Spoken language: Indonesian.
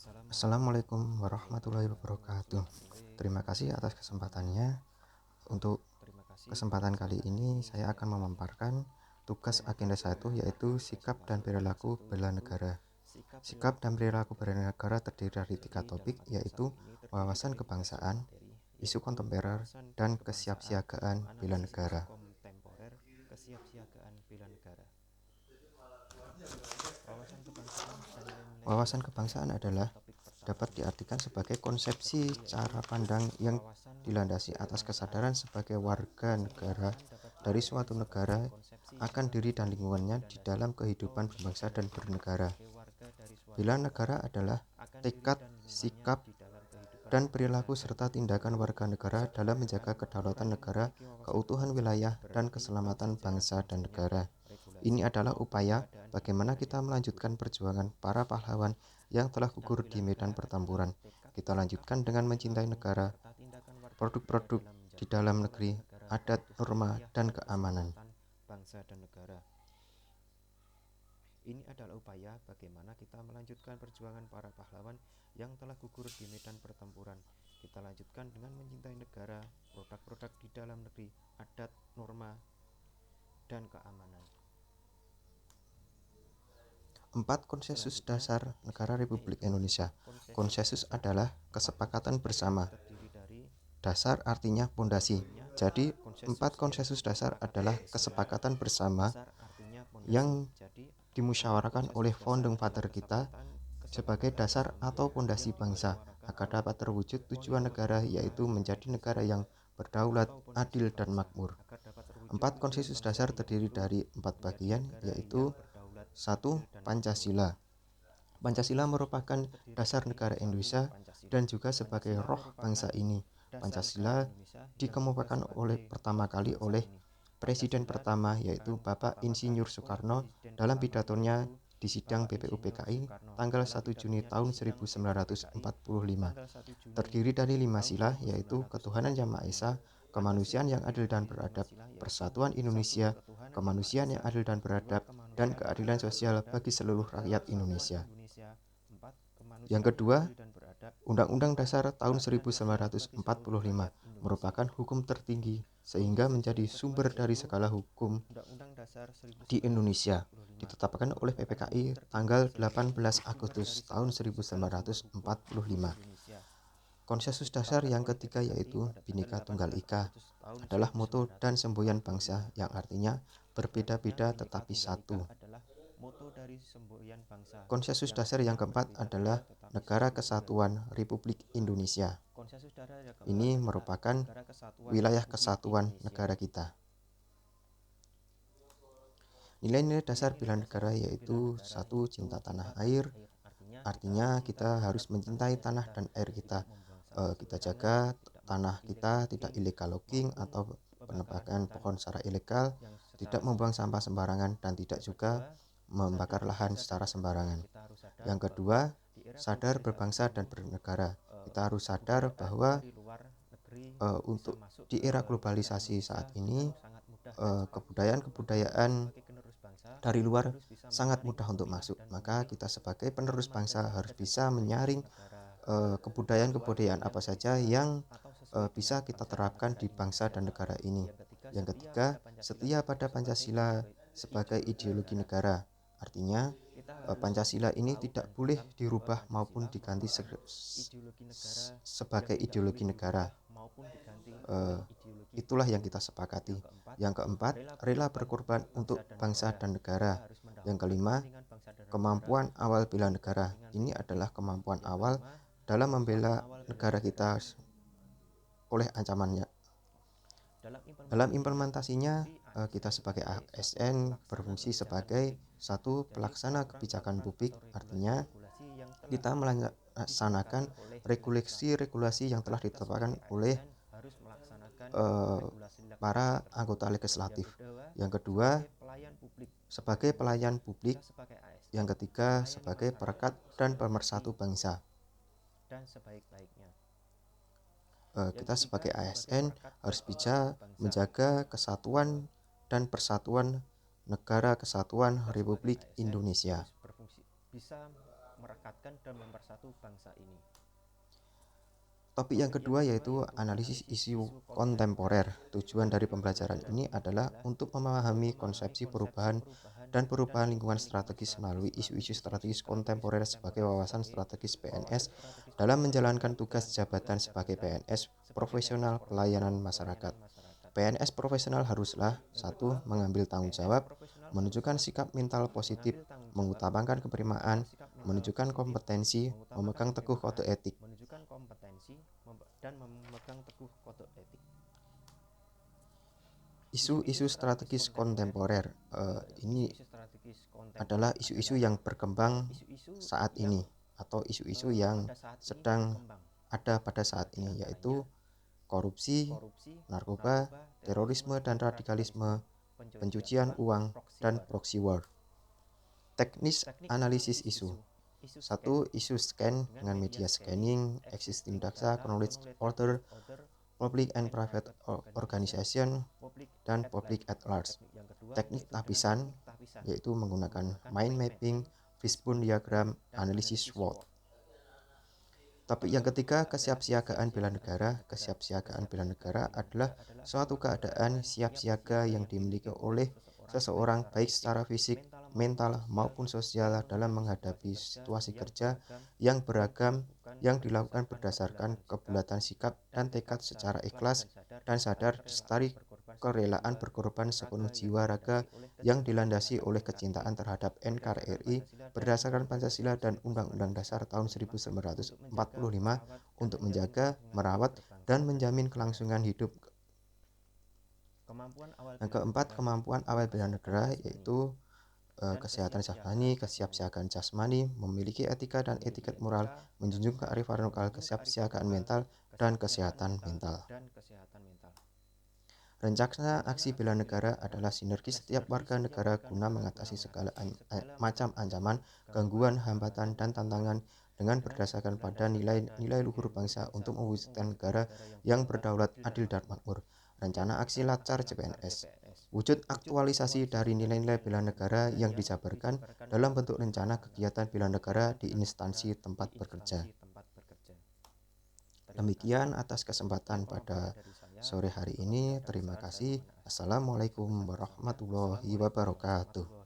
Assalamualaikum warahmatullahi wabarakatuh. Terima kasih atas kesempatannya. Untuk kesempatan kali ini saya akan memaparkan tugas agenda 1, yaitu sikap dan perilaku bela negara. Sikap dan perilaku bela negara terdiri dari 3 topik, yaitu wawasan kebangsaan, isu kontemporer, dan kesiapsiagaan bela negara. Wawasan kebangsaan adalah dapat diartikan sebagai konsepsi cara pandang yang dilandasi atas kesadaran sebagai warga negara dari suatu negara akan diri dan lingkungannya di dalam kehidupan berbangsa dan bernegara. Bela negara adalah tekad, sikap, dan perilaku serta tindakan warga negara dalam menjaga kedaulatan negara, keutuhan wilayah, dan keselamatan bangsa dan negara. Ini adalah upaya bagaimana kita melanjutkan perjuangan para pahlawan yang telah gugur di medan pertempuran. Kita lanjutkan dengan mencintai negara, produk-produk di dalam negeri, adat, norma, dan keamanan. Ini adalah upaya bagaimana kita melanjutkan perjuangan para pahlawan yang telah gugur di medan pertempuran. Kita lanjutkan dengan mencintai negara, produk-produk di dalam negeri, adat, norma, dan keamanan. 4. Konsensus dasar negara Republik Indonesia. Konsensus adalah kesepakatan bersama. Dasar artinya pondasi. Jadi, 4 konsensus dasar adalah kesepakatan bersama yang dimusyawarahkan oleh founding father kita sebagai dasar atau pondasi bangsa agar dapat terwujud tujuan negara, yaitu menjadi negara yang berdaulat, adil, dan makmur. 4 konsensus dasar terdiri dari 4 bagian, yaitu 1. Pancasila. Pancasila merupakan dasar negara Indonesia dan juga sebagai roh bangsa ini. Pancasila dikemukakan pertama kali oleh Presiden pertama, yaitu Bapak Insinyur Soekarno dalam pidatonya di sidang BPUPKI tanggal 1 Juni tahun 1945. Terdiri dari 5 sila, yaitu ketuhanan yang Maha Esa, kemanusiaan yang adil dan beradab, persatuan Indonesia, kemanusiaan yang adil dan beradab, dan keadilan sosial bagi seluruh rakyat Indonesia. Yang kedua, Undang-Undang Dasar tahun 1945 merupakan hukum tertinggi sehingga menjadi sumber dari segala hukum di Indonesia. Ditetapkan oleh PPKI tanggal 18 Agustus tahun 1945. Konsensus dasar yang ketiga, yaitu Bhinneka Tunggal Ika, adalah moto dan semboyan bangsa yang artinya berbeda-beda tetapi satu. Konsensus dasar yang keempat adalah Negara Kesatuan Republik Indonesia. Ini merupakan wilayah kesatuan negara kita. Nilai-nilai dasar bela negara yaitu 1. Cinta tanah air, artinya kita harus mencintai tanah dan air kita. Kita jaga tanah kita, tidak illegal logging atau penebangan pohon secara ilegal, tidak membuang sampah sembarangan, dan tidak juga membakar lahan secara sembarangan. Yang kedua, sadar berbangsa dan bernegara. Kita harus sadar bahwa untuk di era globalisasi saat ini, kebudayaan dari luar sangat mudah untuk masuk. Maka kita sebagai penerus bangsa harus bisa menyaring kebudayaan-kebudayaan apa saja yang bisa kita terapkan di bangsa dan negara ini. Yang ketiga, setia pada Pancasila sebagai ideologi negara. Artinya Pancasila ini tidak boleh dirubah maupun diganti sebagai ideologi negara. Itulah yang kita sepakati. Yang keempat, rela berkorban untuk bangsa dan negara. Yang kelima, kemampuan awal bela negara. Ini adalah kemampuan awal dalam membela negara kita oleh ancamannya. Dalam implementasinya, kita sebagai ASN berfungsi sebagai 1. Pelaksana kebijakan publik, artinya kita melaksanakan regulasi-regulasi yang telah ditetapkan oleh para anggota legislatif. Yang kedua, sebagai pelayan publik. Yang ketiga, sebagai perekat dan pemersatu bangsa. Kita sebagai ASN harus bisa menjaga kesatuan dan persatuan Negara Kesatuan Republik Indonesia. Topik yang kedua yaitu analisis isu kontemporer. Tujuan dari pembelajaran ini adalah untuk memahami konsepsi perubahan dan perubahan lingkungan strategis melalui isu-isu strategis kontemporer sebagai wawasan strategis PNS dalam menjalankan tugas jabatan sebagai PNS profesional pelayanan masyarakat. PNS profesional haruslah 1. Mengambil tanggung jawab, menunjukkan sikap mental positif, mengutamakan keperimaan, menunjukkan kompetensi, memegang teguh kode etik. Isu-isu strategis kontemporer ini adalah isu-isu yang berkembang saat ini atau isu-isu yang sedang ada pada saat ini, yaitu korupsi, narkoba, terorisme dan radikalisme, pencucian uang, dan proxy war. Teknis analisis isu. 1. Isu scan dengan media scanning, existing data, knowledge order, public and private organization, dan public at large. Teknik lapisan yaitu menggunakan mind mapping, fishbone diagram, analisis SWOT. Topik yang ketiga, kesiapsiagaan bela negara. Kesiapsiagaan bela negara adalah suatu keadaan siap siaga yang dimiliki oleh seseorang baik secara fisik, mental maupun sosial dalam menghadapi situasi kerja yang beragam yang dilakukan berdasarkan kebulatan sikap dan tekad secara ikhlas dan sadar disertai kerelaan berkorban sepenuh jiwa raga yang dilandasi oleh kecintaan terhadap NKRI berdasarkan Pancasila dan Undang-Undang Dasar tahun 1945 untuk menjaga, merawat, dan menjamin kelangsungan hidup. Yang keempat, kemampuan awal bela negara yaitu kesehatan jasmani, kesiapsiagaan jasmani, memiliki etika dan etiket moral, menjunjung kearifan lokal, kesiapsiagaan mental, dan kesehatan mental. Rencana aksi bela negara adalah sinergi setiap warga negara guna mengatasi segala macam ancaman, gangguan, hambatan, dan tantangan dengan berdasarkan pada nilai-nilai luhur bangsa untuk mewujudkan negara yang berdaulat, adil, dan makmur. Rencana aksi Lacar CPNS. Wujud aktualisasi dari nilai-nilai bela negara yang dijabarkan dalam bentuk rencana kegiatan bela negara di instansi tempat bekerja. Demikian atas kesempatan pada sore hari ini. Terima kasih. Assalamualaikum warahmatullahi wabarakatuh.